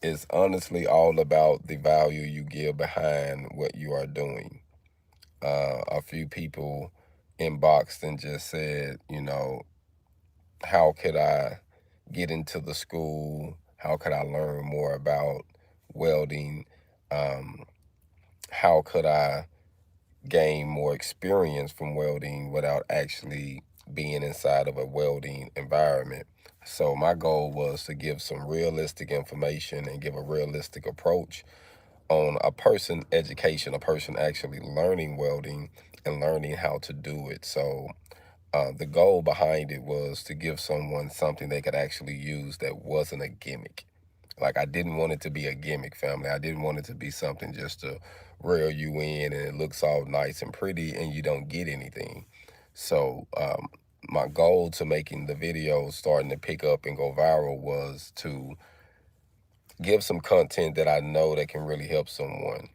it's honestly all about the value you give behind what you are doing. A few people inboxed and just said, how could I get into the school? How could I learn more about welding? Um, how could I gain more experience from welding without actually being inside of a welding environment? So my goal was to give some realistic information and give a realistic approach on a person education, a person actually learning welding and learning how to do it. So the goal behind it was to give someone something they could actually use that wasn't a gimmick. Like, I didn't want it to be a gimmick, family. I didn't want it to be something just to reel you in and it looks all nice and pretty and you don't get anything. So my goal to making the videos starting to pick up and go viral was to give some content that I know that can really help someone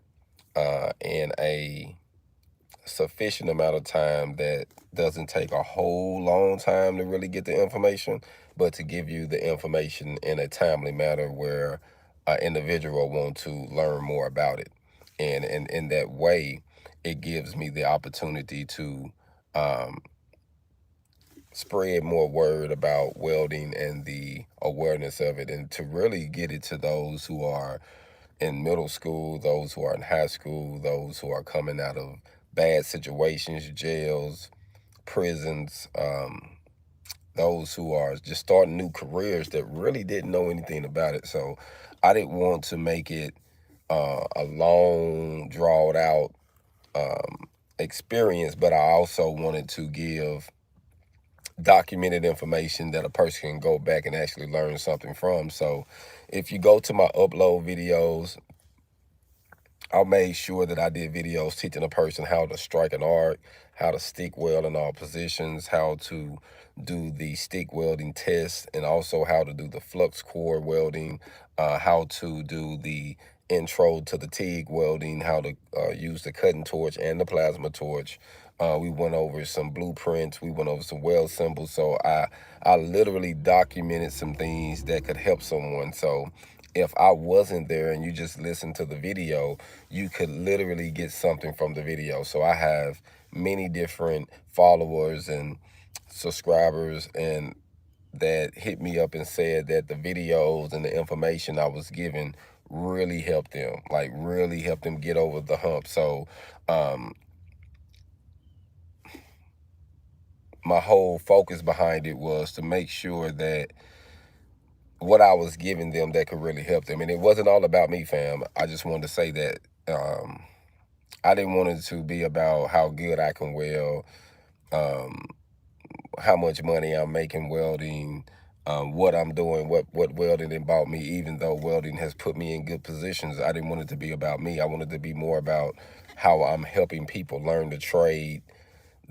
in a sufficient amount of time that doesn't take a whole long time to really get the information, but to give you the information in a timely manner where an individual will want to learn more about it. And in that way, it gives me the opportunity to um, spread more word about welding and the awareness of it, and to really get it to those who are in middle school, those who are in high school, those who are coming out of bad situations, jails, prisons, those who are just starting new careers that really didn't know anything about it. So I didn't want to make it a long, drawn out experience, but I also wanted to give documented information that a person can go back and actually learn something from. So if you go to my upload videos, I made sure that I did videos teaching a person how to strike an arc, how to stick weld in all positions, how to do the stick welding test, and also how to do the flux core welding, how to do the intro to the TIG welding, how to use the cutting torch and the plasma torch. We went over some blueprints. We went over some weld symbols. So I literally documented some things that could help someone. So if I wasn't there and you just listen to the video, you could literally get something from the video. So I have many different followers and subscribers and that hit me up and said that the videos and the information I was giving really helped them, like really helped them get over the hump. So my whole focus behind it was to make sure that what I was giving them that could really help them. And it wasn't all about me, fam. I just wanted to say that I didn't want it to be about how good I can weld, um, how much money I'm making welding, what I'm doing, what welding about me, even though welding has put me in good positions. I didn't want it to be about me. I wanted to be more about how I'm helping people learn the trade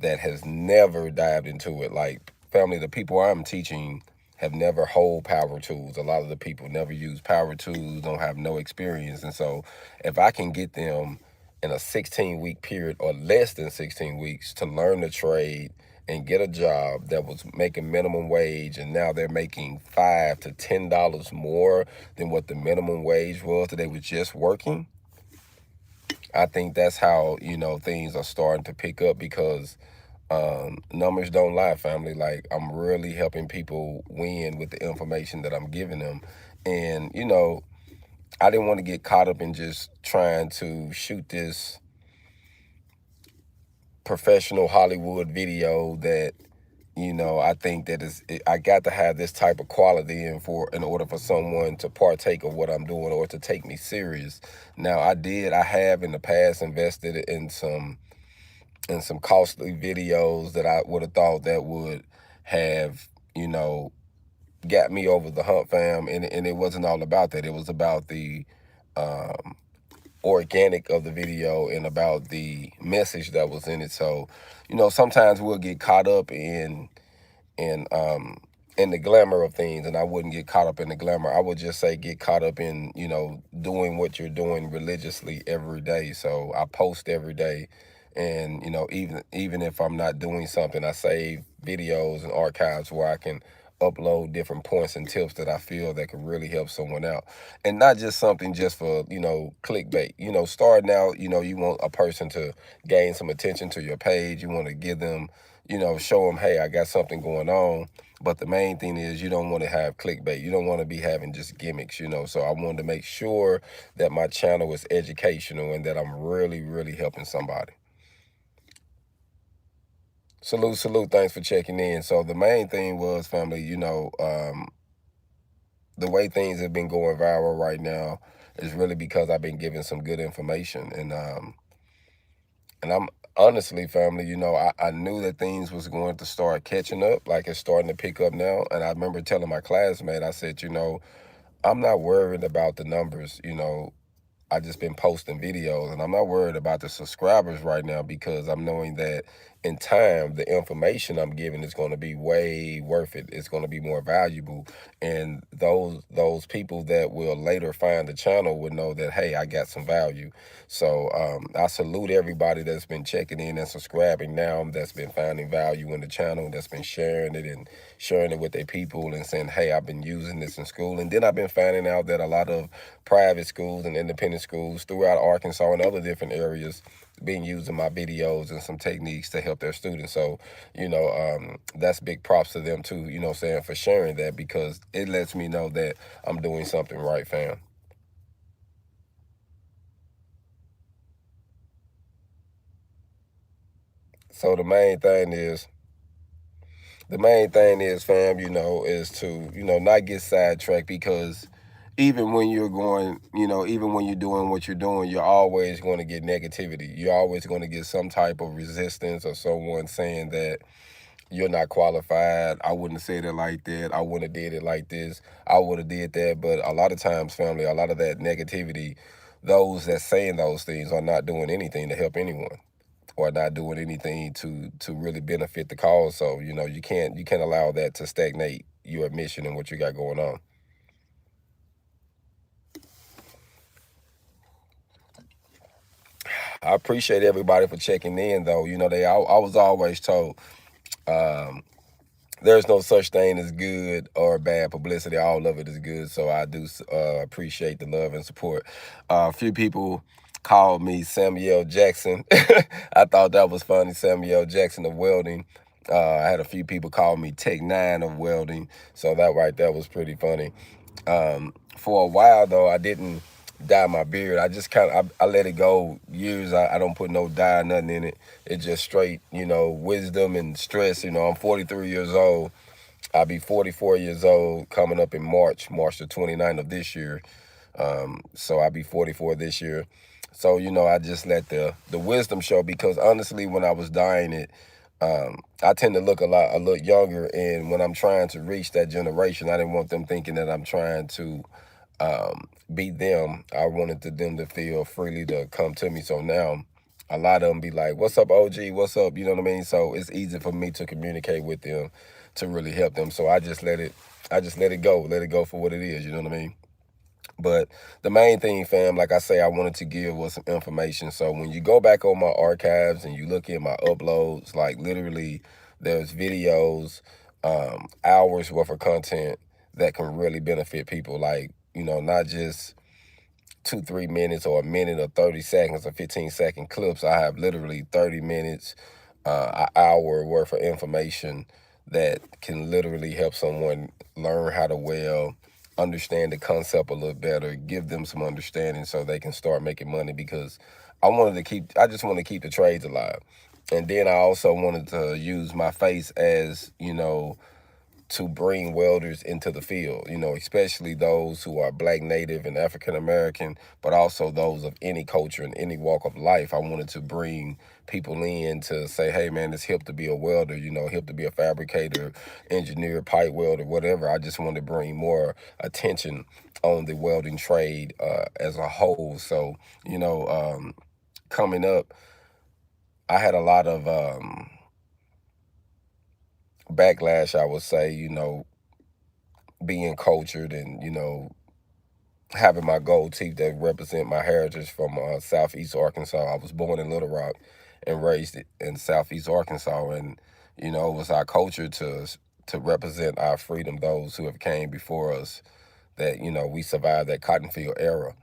that has never dived into it. Like, family, the people I'm teaching have never hold power tools. A lot of the people never use power tools, don't have no experience. And so if I can get them in a 16-week period or less than 16 weeks to learn the trade and get a job that was making minimum wage, and now they're making $5 to $10 more than what the minimum wage was that they were just working, I think that's how, things are starting to pick up, because numbers don't lie, family. Like, I'm really helping people win with the information that I'm giving them. And, I didn't want to get caught up in just trying to shoot this professional Hollywood video that, I think that I got to have this type of quality in order for someone to partake of what I'm doing or to take me serious. Now, I have in the past invested in some costly videos that I would have thought that would have, got me over the hump, fam. And it wasn't all about that. It was about the um, organic of the video and about the message that was in it. So, sometimes we'll get caught up in um in the glamour of things, and I wouldn't get caught up in the glamour. I would just say get caught up in, doing what you're doing religiously every day. So I post every day, and even if I'm not doing something, I save videos and archives where I can upload different points and tips that I feel that could really help someone out. And not just something just for, clickbait. Starting out, you want a person to gain some attention to your page. You want to give them, show them, hey, I got something going on. But the main thing is you don't want to have clickbait. You don't want to be having just gimmicks. So I wanted to make sure that my channel is educational and that I'm really, really helping somebody. Salute, salute. Thanks for checking in. So the main thing was, family, the way things have been going viral right now is really because I've been giving some good information. And I'm honestly, family, I knew that things was going to start catching up, like it's starting to pick up now. And I remember telling my classmate, I said, I'm not worried about the numbers. I just been posting videos, and I'm not worried about the subscribers right now because I'm knowing that in time the information I'm giving is going to be way worth it. It's going to be more valuable, and those people that will later find the channel will know that, hey, I got some value. So I salute everybody that's been checking in and subscribing now, that's been finding value in the channel, that's been sharing it and sharing it with their people and saying, hey, I've been using this in school. And then I've been finding out that a lot of private schools and independent schools throughout Arkansas and other different areas been using my videos and some techniques to help their students. So, that's big props to them too, saying, for sharing that, because it lets me know that I'm doing something right, fam. So the main thing is, fam, is to, not get sidetracked, because even when you're going, even when you're doing what you're doing, you're always going to get negativity. You're always going to get some type of resistance or someone saying that you're not qualified. I wouldn't have said it like that. I wouldn't have did it like this. I would have did that. But a lot of times, family, a lot of that negativity, those that saying those things are not doing anything to help anyone, or not doing anything to really benefit the cause. So, you can't allow that to stagnate your mission and what you got going on. I appreciate everybody for checking in, though. I was always told, um, there's no such thing as good or bad publicity. All of it is good. So I do appreciate the love and support. A few people called me Samuel Jackson. I thought that was funny, Samuel Jackson of Welding. I had a few people call me Tech Nine of Welding. So that right there was pretty funny. For a while, though, I didn't dye my beard. I just I let it go years. I don't put no dye, nothing in it. It's just straight, wisdom and stress. I'm 43 years old. I'll be 44 years old coming up in March the 29th of this year. So I'll be 44 this year. So, I just let the wisdom show, because honestly, when I was dyeing it, I tend to look a little younger, and when I'm trying to reach that generation, I didn't want them thinking that I'm trying to be them. I wanted them to feel freely to come to me. So now a lot of them be like, what's up, OG? What's up? You know what I mean? So it's easy for me to communicate with them to really help them. So I just let it go. Let it go for what it is. You know what I mean? But the main thing, fam, like I say, I wanted to give was some information. So when you go back on my archives and you look at my uploads, like literally there's videos, hours worth of content that can really benefit people. Like, not just 2 3 minutes or a minute or 30 seconds or 15-second clips. I have literally 30 minutes, an hour worth of information that can literally help someone learn how to weld, understand the concept a little better, give them some understanding so they can start making money, because I just want to keep the trades alive. And then I also wanted to use my face as, to bring welders into the field, especially those who are Black, Native, and African American, but also those of any culture and any walk of life. I wanted to bring people in to say, hey, man, it's hip to be a welder, hip to be a fabricator, engineer, pipe welder, whatever. I just wanted to bring more attention on the welding trade as a whole. So, coming up, I had a lot of backlash, I would say, being cultured and, having my gold teeth that represent my heritage from Southeast Arkansas. I was born in Little Rock and raised in Southeast Arkansas. And, it was our culture to represent our freedom, those who have came before us, that, we survived that cotton field era.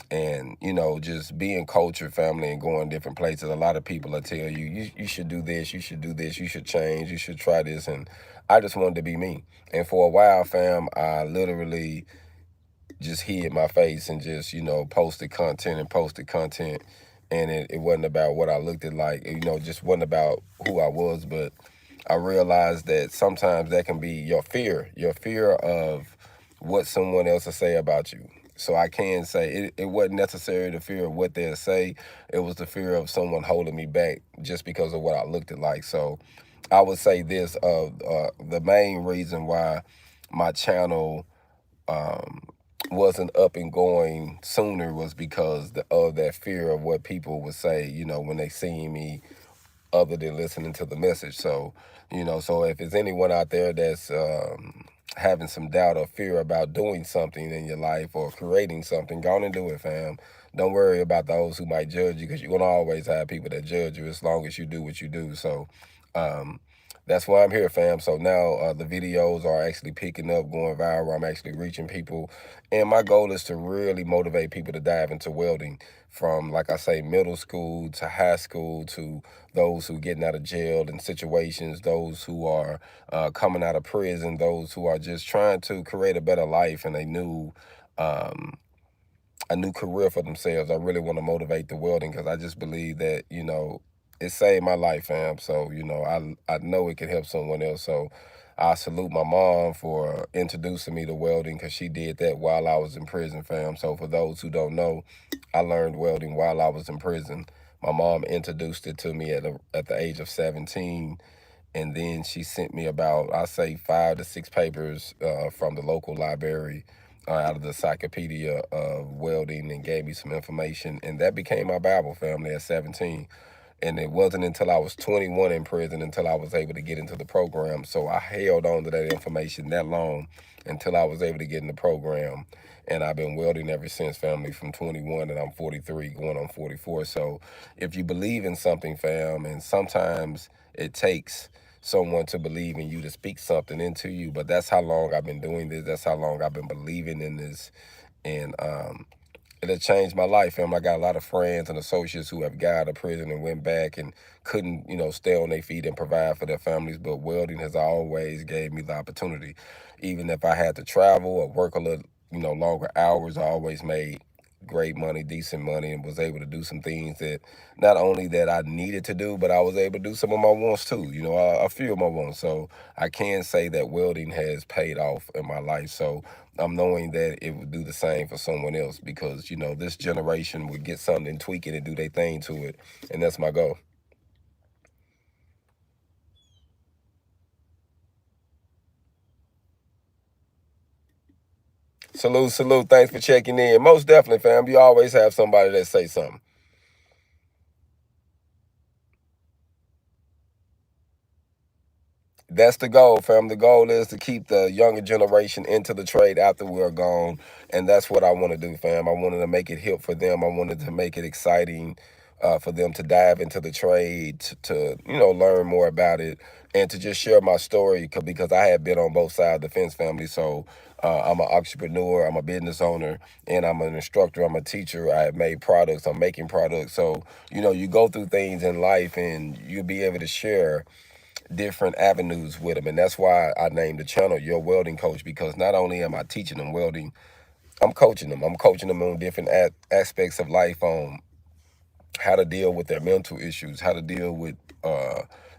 And, just being cultured, family, and going different places. A lot of people will tell you, you should do this, you should do this, you should change, you should try this. And I just wanted to be me. And for a while, fam, I literally just hid my face and just, posted content and posted content. And it wasn't about what I looked at like, just wasn't about who I was. But I realized that sometimes that can be your fear of what someone else will say about you. So I can say it wasn't necessarily the fear of what they'll say. It was the fear of someone holding me back just because of what I looked at like. So I would say this, the main reason why my channel um, wasn't up and going sooner was because of that fear of what people would say, when they see me, other than listening to the message. So, so if there's anyone out there that's having some doubt or fear about doing something in your life or creating something, go on and do it, fam. Don't worry about those who might judge you, because you're going to always have people that judge you as long as you do what you do. So, um, that's why I'm here, fam. So now the videos are actually picking up, going viral. I'm actually reaching people. And my goal is to really motivate people to dive into welding from, like I say, middle school to high school, to those who getting out of jail and situations, those who are coming out of prison, those who are just trying to create a better life and um, a new career for themselves. I really want to motivate the welding, because I just believe that, it saved my life, fam. So, I know it can help someone else. So I salute my mom for introducing me to welding, because she did that while I was in prison, fam. So for those who don't know, I learned welding while I was in prison. My mom introduced it to me at the age of 17, and then she sent me about, I say, 5 to 6 papers from the local library, out of the encyclopedia of welding, and gave me some information, and that became my Bible, family, at 17. And it wasn't until I was 21 in prison until I was able to get into the program. So I held on to that information that long until I was able to get in the program. And I've been welding ever since, family, from 21, and I'm 43, going on 44. So if you believe in something, fam, and sometimes it takes someone to believe in you to speak something into you, but that's how long I've been doing this. That's how long I've been believing in this. And it has changed my life, fam. I got a lot of friends and associates who have got out of prison and went back and couldn't, stay on their feet and provide for their families. But welding has always gave me the opportunity. Even if I had to travel or work a little, longer hours, I always made great money, decent money, and was able to do some things that not only that I needed to do, but I was able to do some of my wants too. A few of my wants. So I can say that welding has paid off in my life. So I'm knowing that it would do the same for someone else, because, this generation would get something, tweak it, and do their thing to it. And that's my goal. Salute, salute. Thanks for checking in. Most definitely, fam. You always have somebody that say something. That's the goal, fam. The goal is to keep the younger generation into the trade after we're gone. And that's what I want to do, fam. I wanted to make it hip for them. I wanted to make it exciting for them to dive into the trade, to learn more about it, and to just share my story, because I have been on both sides of the fence, family. So I'm an entrepreneur, I'm a business owner, and I'm an instructor, I'm a teacher. I have made products, I'm making products. So, you go through things in life, and you'll be able to share different avenues with them. And that's why I named the channel Your Welding Coach, because not only am I teaching them welding, I'm coaching them. I'm coaching them on different aspects of life, on how to deal with their mental issues, how to deal with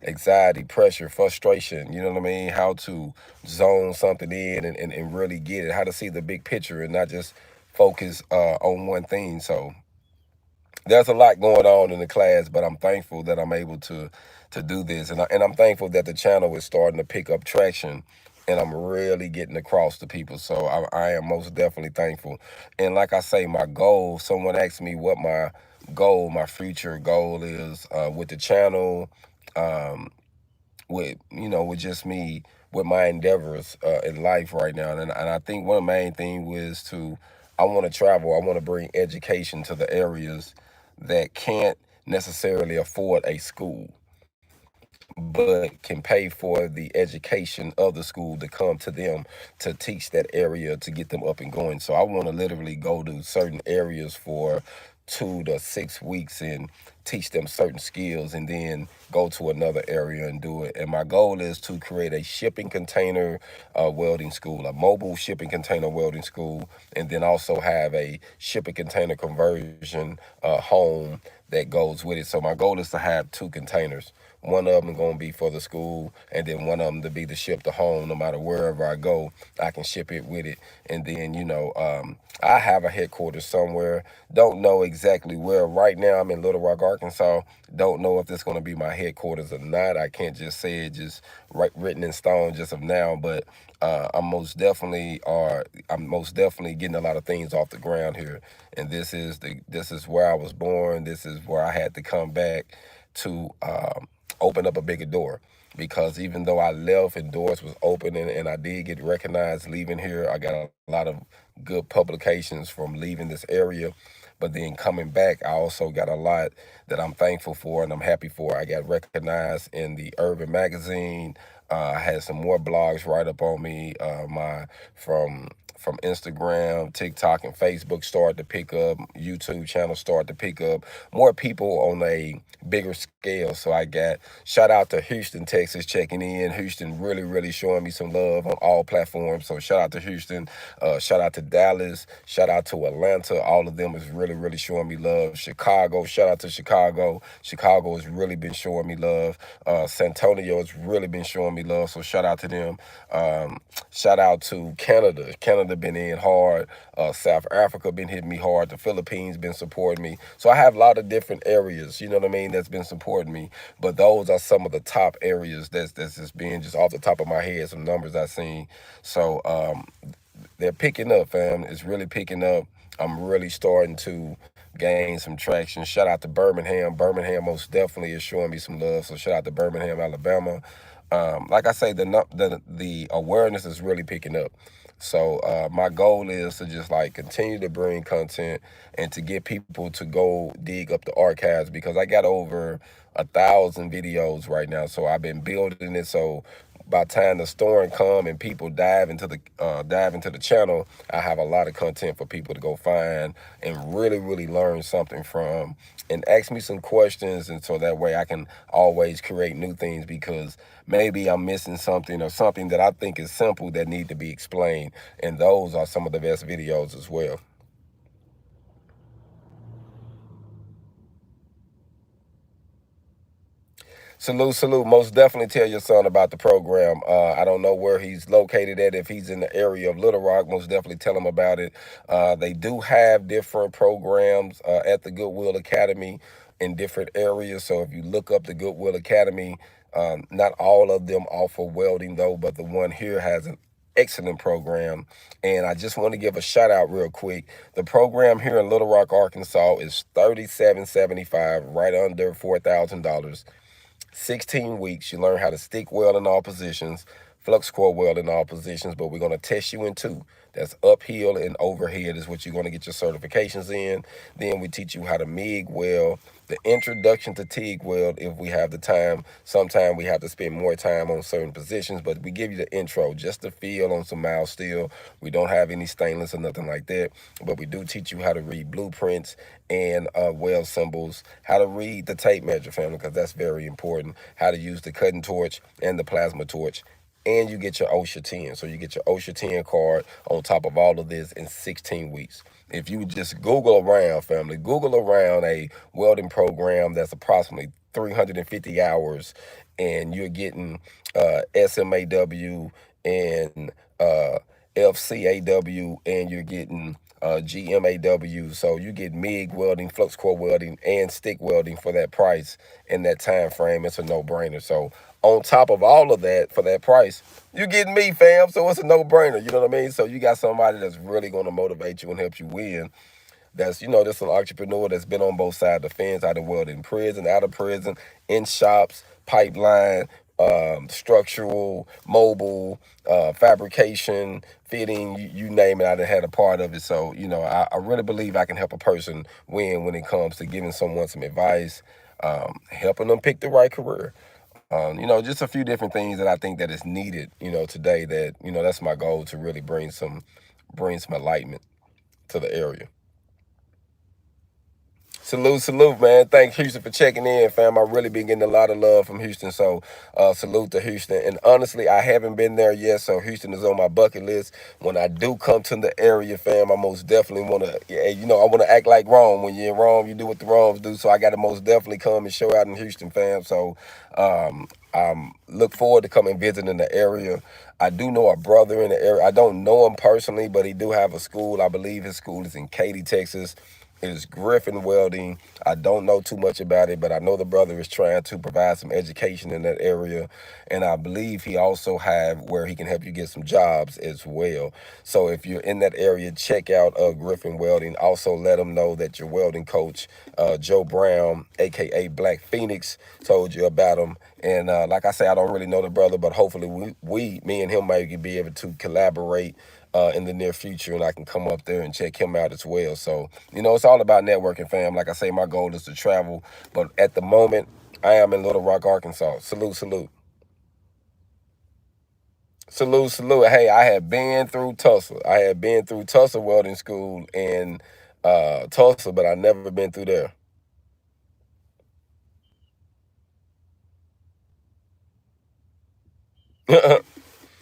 anxiety, pressure, frustration, you know what I mean? How to zone something in, and really get it, how to see the big picture and not just focus on one thing. So there's a lot going on in the class, but I'm thankful that I'm able to do this, and I'm thankful that the channel is starting to pick up traction, and I'm really getting across to people. So I am most definitely thankful. And like I say, my goal. Someone asked me what my goal, my future goal is with the channel, um, with just me, with my endeavors in life right now. And I think one of the main things was I want to travel. I want to bring education to the areas that can't necessarily afford a school. but can pay for the education of the school to come to them to teach that area to get them up and going. So I want to literally go to certain areas for 2 to 6 weeks and teach them certain skills, and then go to another area and do it. And my goal is to create a shipping container welding school, a mobile shipping container welding school, and then also have a shipping container conversion home that goes with it. So my goal is to have 2 containers. One of them going to be for the school, and then one of them to be to ship to home. No matter wherever I go, I can ship it with it. And then, I have a headquarters somewhere. Don't know exactly where. Right now, I'm in Little Rock, Arkansas. Don't know if this going to be my headquarters or not. I can't just say it just written in stone just of now, but I'm most definitely getting a lot of things off the ground here. And this is where I was born. This is where I had to come back to open up a bigger door, because even though I left and doors was open, and I did get recognized leaving here, I got a lot of good publications from leaving this area. But then coming back, I also got a lot that I'm thankful for and I'm happy for. I got recognized in the Urban magazine. I had some more blogs write up on me. My from Instagram, TikTok, and Facebook started to pick up. YouTube channel started to pick up. More people on a bigger scale. So I got shout out to Houston, Texas, checking in. Houston really, really showing me some love on all platforms. So shout out to Houston. Shout out to Dallas. Shout out to Atlanta. All of them is really, really showing me love. Chicago. Shout out to Chicago. Chicago has really been showing me love. San Antonio has really been showing me love. So shout out to them. Shout out to Canada. Canada been in hard. South Africa been hitting me hard. The Philippines been supporting me. So I have a lot of different areas, you know what I mean, that's been supporting me. But those are some of the top areas that's just being just off the top of my head, some numbers I've seen. So they're picking up, fam. It's really picking up. I'm really starting to gain some traction. Shout out to Birmingham. Birmingham most definitely is showing me some love. So shout out to Birmingham, Alabama. Like I say, the awareness is really picking up. So my goal is to just like continue to bring content and to get people to go dig up the archives, because I got over 1,000 videos right now. So I've been building it. So by the time the storm come and people dive into the channel, I have a lot of content for people to go find and really, really learn something from, and ask me some questions, and so that way I can always create new things, because maybe I'm missing something, or something that I think is simple that need to be explained, and those are some of the best videos as well. Salute, salute. Most definitely tell your son about the program. I don't know where he's located at. If he's in the area of Little Rock, most definitely tell him about it. They do have different programs at the Goodwill Academy in different areas. So if you look up the Goodwill Academy, not all of them offer welding though, but the one here has an excellent program. And I just want to give a shout out real quick. The program here in Little Rock, Arkansas is $37.75, right under $4,000. 16 weeks. You learn how to stick weld in all positions, flux core weld in all positions, but we're going to test you in two. That's uphill and overhead is what you're going to get your certifications in. Then we teach you how to MIG weld, the introduction to TIG weld if we have the time. Sometimes we have to spend more time on certain positions, but we give you the intro just to feel on some mild steel. We don't have any stainless or nothing like that, but we do teach you how to read blueprints and weld symbols, how to read the tape measure, family, because that's very important, how to use the cutting torch and the plasma torch, and you get your OSHA 10. So you get your OSHA 10 card on top of all of this in 16 weeks. If you just Google around, family, Google around a welding program that's approximately 350 hours, and you're getting SMAW and FCAW, and you're getting GMAW. So you get MIG welding, flux core welding, and stick welding for that price in that time frame. It's a no-brainer. So on top of all of that, for that price, you getting me, fam. So it's a no-brainer. You know what I mean? So you got somebody that's really going to motivate you and help you win. That's, this an entrepreneur that's been on both sides of the fence. I done welded in prison, out of prison, in shops, pipeline, structural, mobile, fabrication, fitting, you name it, I done had a part of it. So, I really believe I can help a person win when it comes to giving someone some advice, helping them pick the right career. Just a few different things that I think that is needed, today. That that's my goal, to really bring some enlightenment to the area. Salute, salute, man. Thanks, Houston, for checking in, fam. I really been getting a lot of love from Houston. So, salute to Houston. And honestly, I haven't been there yet. So, Houston is on my bucket list. When I do come to the area, fam, I most definitely want to, yeah, I want to act like Rome. When you're in Rome, you do what the Romes do. So, I got to most definitely come and show out in Houston, fam. So, look forward to coming visiting the area. I do know a brother in the area. I don't know him personally, but he do have a school. I believe his school is in Katy, Texas. It is Griffin Welding. I don't know too much about it, but I know the brother is trying to provide some education in that area. And I believe he also have where he can help you get some jobs as well. So if you're in that area, check out Griffin Welding. Also let them know that your welding coach, Joe Brown, aka Black Phoenix, told you about him. And like I say, I don't really know the brother, but hopefully me and him might be able to collaborate in the near future, and I can come up there and check him out as well. So, it's all about networking, fam. Like I say, my goal is to travel, but at the moment, I am in Little Rock, Arkansas. Salute, salute. Salute, salute. Hey, I had been through Tulsa. I had been through Tulsa Welding School in Tulsa, but I never been through there.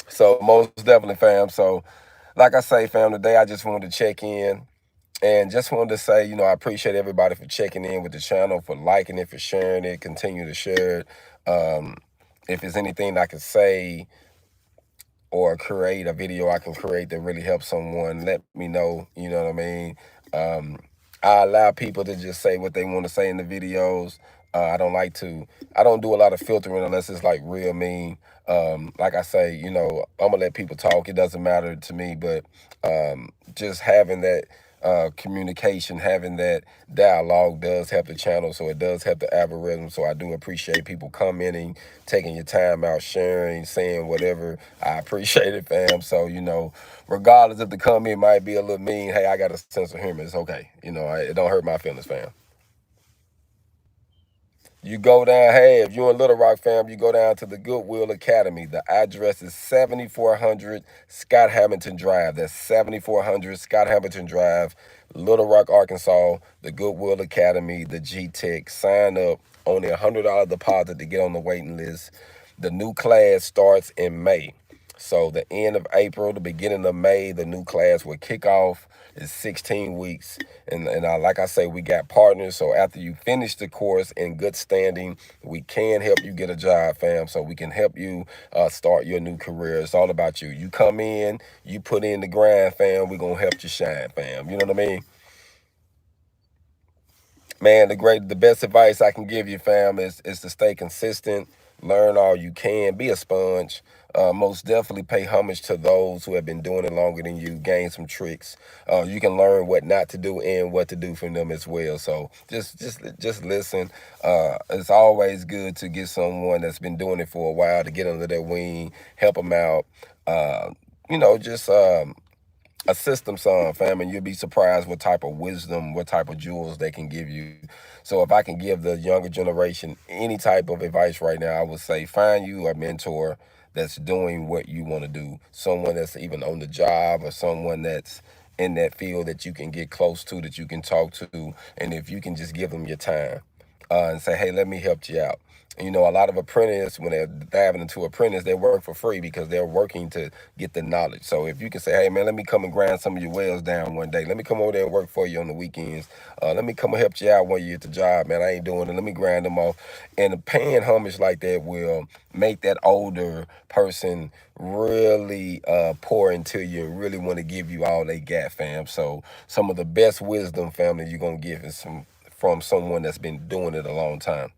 So, most definitely, fam. So, like I say, fam, today I just wanted to check in. And just wanted to say, I appreciate everybody for checking in with the channel, for liking it, for sharing it, continue to share it. If there's anything I can say or create a video I can create that really helps someone, let me know. You know what I mean? Um, I allow people to just say what they want to say in the videos. I don't do a lot of filtering unless it's like real mean. Like I say, I'm gonna let people talk. It doesn't matter to me, but just having that communication, having that dialogue does help the channel. So it does help the algorithm. So I do appreciate people commenting, taking your time out, sharing, saying whatever. I appreciate it, fam. So, regardless if the comment might be a little mean, hey, I got a sense of humor. It's okay. It don't hurt my feelings, fam. You go down, hey, if you're in Little Rock, fam, you go down to the Goodwill Academy. The address is 7400 Scott Hamilton Drive. That's 7400 Scott Hamilton Drive, Little Rock, Arkansas. The Goodwill Academy, the G Tech. Sign up, only $100 deposit to get on the waiting list. The new class starts in May. So the end of April, the beginning of May, the new class will kick off. It's 16 weeks. And like I say, we got partners. So after you finish the course in good standing, we can help you get a job, fam. So we can help you start your new career. It's all about you. You come in, you put in the grind, fam. We're going to help you shine, fam. You know what I mean? Man, the best advice I can give you, fam, is to stay consistent, learn all you can, be a sponge. Most definitely pay homage to those who have been doing it longer than you. Gain some tricks. You can learn what not to do and what to do from them as well. So just listen. It's always good to get someone that's been doing it for a while to get under their wing, help them out. Just a system song, fam, and you'll be surprised what type of wisdom, what type of jewels they can give you. So if I can give the younger generation any type of advice right now, I would say find you a mentor that's doing what you want to do. Someone that's even on the job, or someone that's in that field that you can get close to, that you can talk to. And if you can just give them your time and say, hey, let me help you out. A lot of apprentices, when they're diving into apprentice, they work for free because they're working to get the knowledge. So if you can say, hey, man, let me come and grind some of your wells down one day. Let me come over there and work for you on the weekends. Let me come and help you out when you're at the job, man. I ain't doing it. Let me grind them off. And paying homage like that will make that older person really pour into you and really want to give you all they got, fam. So some of the best wisdom, family, you're going to get is from someone that's been doing it a long time.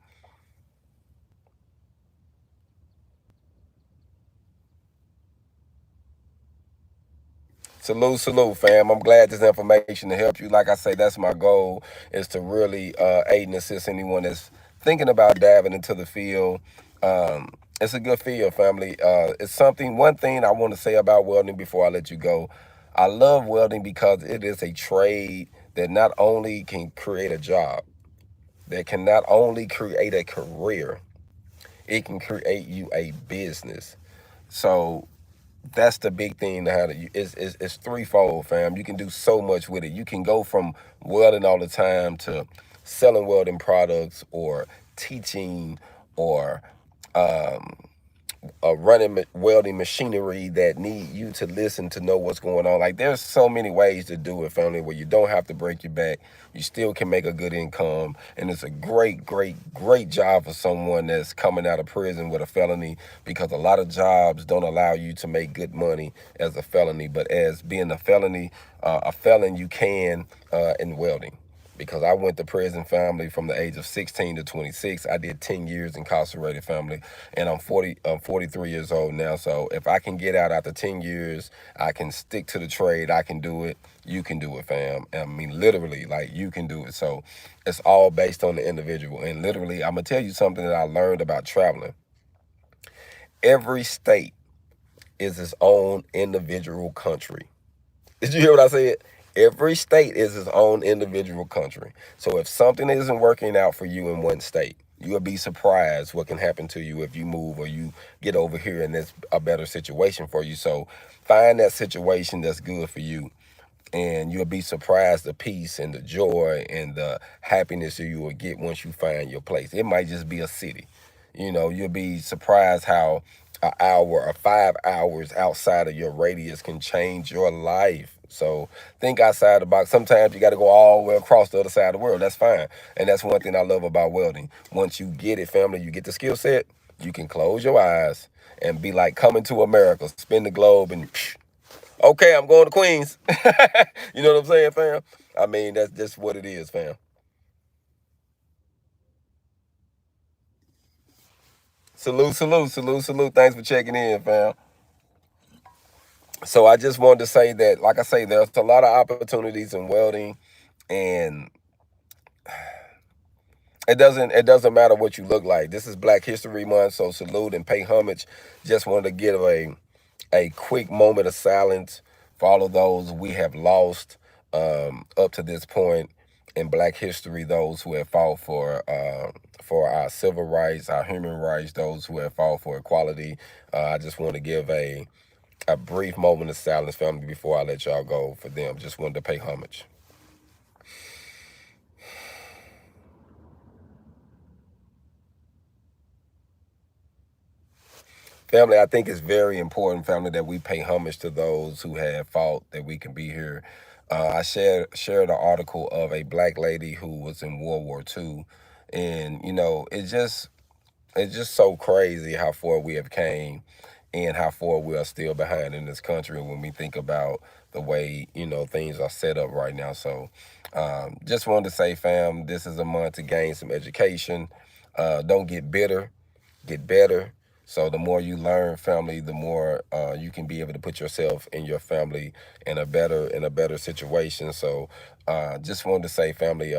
Salute, salute, fam. I'm glad this information to help you. Like I say, that's my goal, is to really aid and assist anyone that's thinking about diving into the field. It's a good field, family. One thing I want to say about welding before I let you go. I love welding because it is a trade that not only can create a job, that can not only create a career, It can create you a business. So that's the big thing. How to it's threefold, fam. You can do so much with it. You can go from welding all the time to selling welding products, or teaching, or um, running welding machinery that need you to listen to know what's going on. Like, there's so many ways to do it, family, where you don't have to break your back. You still can make a good income, and it's a great, great, great job for someone that's coming out of prison with a felony, because a lot of jobs don't allow you to make good money as a felony, but as being a felon, you can in welding. Because I went to prison, family, from the age of 16 to 26. I did 10 years incarcerated, family, and I'm 43 years old now. So if I can get out after 10 years, I can stick to the trade. I can do it. You can do it, fam. I mean, literally, like, you can do it. So it's all based on the individual. And literally, I'm gonna tell you something that I learned about traveling. Every state is its own individual country. Did you hear what I said? Every state is its own individual country. So if something isn't working out for you in one state, you'll be surprised what can happen to you if you move, or you get over here and there's a better situation for you. So find that situation that's good for you, and you'll be surprised the peace and the joy and the happiness that you will get once you find your place. It might just be a city. You'll be surprised how an hour or 5 hours outside of your radius can change your life. So think outside the box. Sometimes you got to go all the way across the other side of the world. That's fine. And that's one thing I love about welding. Once you get it, family, you get the skill set, you can close your eyes and be like coming to America, spin the globe, and okay, I'm going to Queens. You know what I'm saying, fam? I mean, that's just what it is, fam. Salute, salute, salute, salute. Thanks for checking in, fam. So I just wanted to say that, like I say, there's a lot of opportunities in welding, and it doesn't matter what you look like. This is Black History Month, so salute and pay homage. Just wanted to give a quick moment of silence for all of those we have lost up to this point in Black history, those who have fought for our civil rights, our human rights, those who have fought for equality. I just want to give a brief moment of silence, family, before I let y'all go for them. Just wanted to pay homage. Family, I think it's very important, family, that we pay homage to those who have fought that we can be here. I shared an article of a black lady who was in World War II, and it's just so crazy how far we have came, and how far we are still behind in this country when we think about the way things are set up right now. So just wanted to say, fam, this is a month to gain some education. Don't get bitter, get better. So the more you learn, family, the more you can be able to put yourself and your family in a better situation. So just wanted to say, family,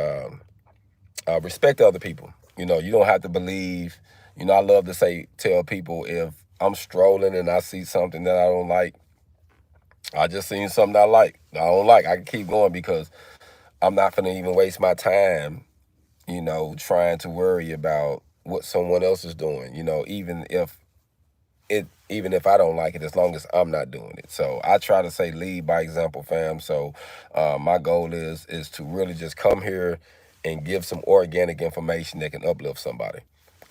respect other people. You don't have to believe. I love to tell people, if I'm strolling and I see something that I don't like, I just seen something I don't like. I can keep going, because I'm not gonna even waste my time, trying to worry about what someone else is doing. Even if I don't like it, as long as I'm not doing it. So I try to say lead by example, fam. So my goal is to really just come here and give some organic information that can uplift somebody.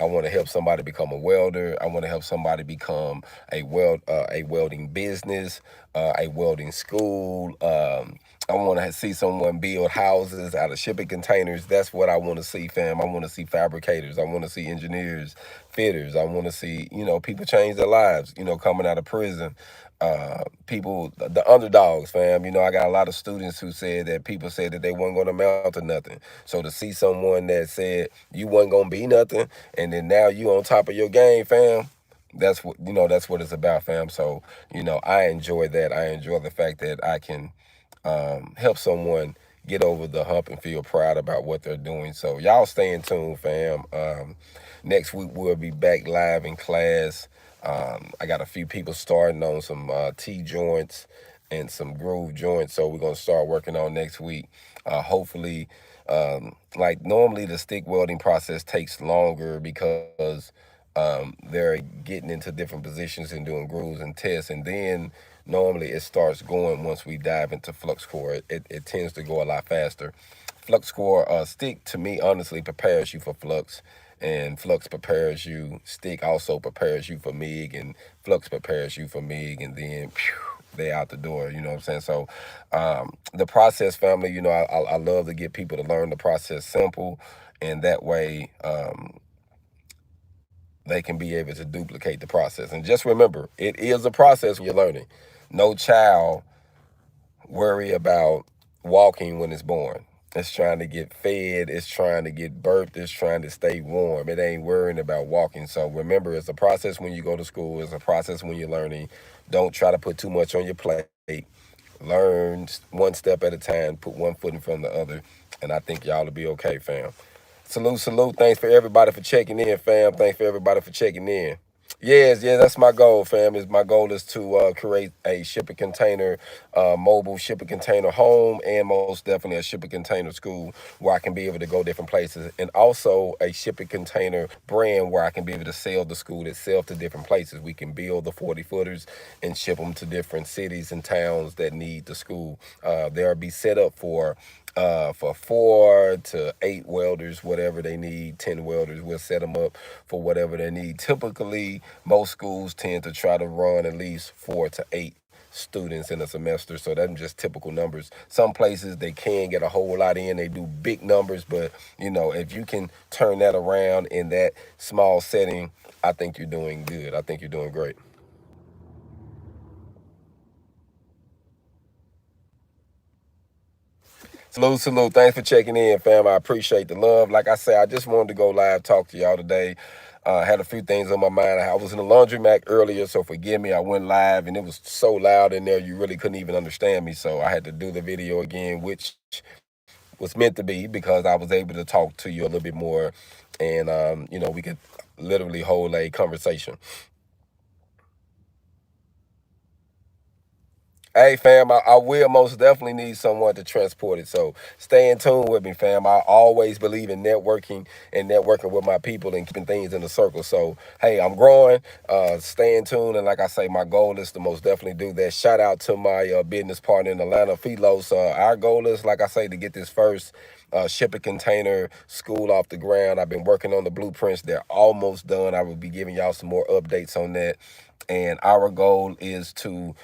I want to help somebody become a welder. I want to help somebody become a welding business, a welding school. I want to see someone build houses out of shipping containers. That's what I want to see, fam. I want to see fabricators. I want to see engineers, fitters. I want to see, people change their lives, coming out of prison. People, the underdogs, fam. I got a lot of students who said that people said that they weren't going to amount to nothing. So to see someone that said you wasn't going to be nothing, and then now you on top of your game, fam, that's what it's about, fam. So I enjoy that. I enjoy the fact that I can help someone get over the hump and feel proud about what they're doing. So y'all stay in tune, fam. Next week we'll be back live in class. I got a few people starting on some T joints and some groove joints, so we're gonna start working on next week. Hopefully, like normally the stick welding process takes longer, because they're getting into different positions and doing grooves and tests, and then normally it starts going once we dive into flux core. It tends to go a lot faster. Flux core stick to me honestly prepares you for flux, and flux prepares you. Stick also prepares you for MIG, and flux prepares you for MIG, and then they out the door. You know what I'm saying? So the process, family. You know, I love to get people to learn the process simple, and that way. They can be able to duplicate the process. And just remember, it is a process when you're learning. No child worry about walking when it's born. It's trying to get fed, it's trying to get birthed, it's trying to stay warm. It ain't worrying about walking. So remember, it's a process when you go to school, it's a process when you're learning. Don't try to put too much on your plate. Learn one step at a time, put one foot in front of the other, and I think y'all will be okay, fam. Salute, salute. Thanks for everybody for checking in, fam. Thanks for everybody for checking in. Yes, yeah, that's my goal, fam. Is my goal is to create a shipping container, mobile shipping container home, and most definitely a shipping container school where I can be able to go different places, and also a shipping container brand where I can be able to sell the school itself to different places. We can build the 40 footers and ship them to different cities and towns that need the school. They'll be set up for 4 to 8 welders, whatever they need, 10 welders. We'll set them up for whatever they need. Typically, most schools tend to try to run at least 4 to 8 students in a semester. So that's just typical numbers. Some places they can get a whole lot in. They do big numbers, but you know, if you can turn that around in that small setting, I think you're doing good. I think you're doing great. Salute, salute. Thanks for checking in, fam. I appreciate the love. Like I said, I just wanted to go live, talk to y'all today. Had a few things on my mind. I was in the laundromat earlier, so forgive me. I went live, and it was so loud in there, you really couldn't even understand me. So I had to do the video again, which was meant to be because I was able to talk to you a little bit more, and you know, we could literally hold a conversation. Hey, fam, I will most definitely need someone to transport it. So stay in tune with me, fam. I always believe in networking and networking with my people and keeping things in a circle. So, hey, I'm growing. Stay in tune. And like I say, my goal is to most definitely do that. Shout out to my business partner in Atlanta, Philos. Our goal is, like I say, to get this first shipping container school off the ground. I've been working on the blueprints. They're almost done. I will be giving y'all some more updates on that. And our goal is to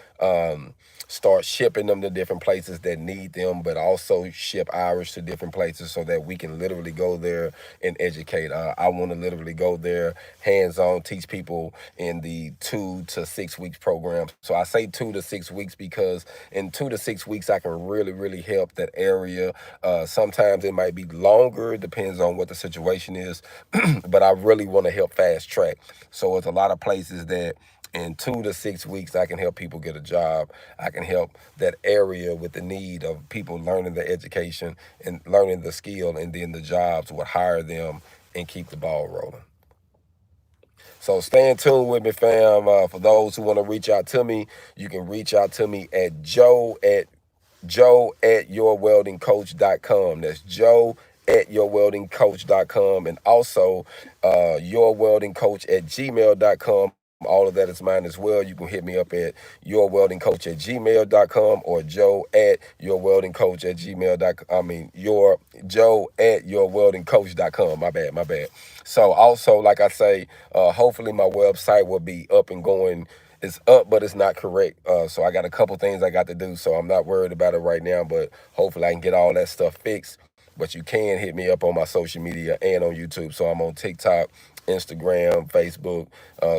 start shipping them to different places that need them, but also ship ours to different places so that we can literally go there and educate. I want to literally go there hands-on, teach people in the 2 to 6 weeks program. So I say 2 to 6 weeks because in 2 to 6 weeks, I can really, really help that area. Sometimes it might be longer, it depends on what the situation is, but I really want to help fast track. So it's a lot of places that in 2 to 6 weeks, I can help people get a job. I can help that area with the need of people learning the education and learning the skill, and then the jobs would hire them and keep the ball rolling. So stay in tune with me, fam. For those who want to reach out to me, you can reach out to me at joe at yourweldingcoach.com. That's Joe at yourweldingcoach.com, and also yourweldingcoach@gmail.com. All of that is mine as well. You can hit me up at yourweldingcoach@gmail.com or Joe at yourweldingcoach@gmail.com. I mean, your Joe at yourweldingcoach.com. My bad, my bad. So also, like I say, hopefully my website will be up and going. It's up, but it's not correct. So I got a couple things I got to do. So I'm not worried about it right now, but hopefully I can get all that stuff fixed. But you can hit me up on my social media and on YouTube. So I'm on TikTok, Instagram, Facebook.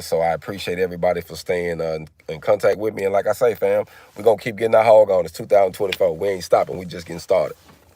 So I appreciate everybody for staying in contact with me. And like I say, fam, we're going to keep getting our hog on. It's 2024. We ain't stopping. We just getting started.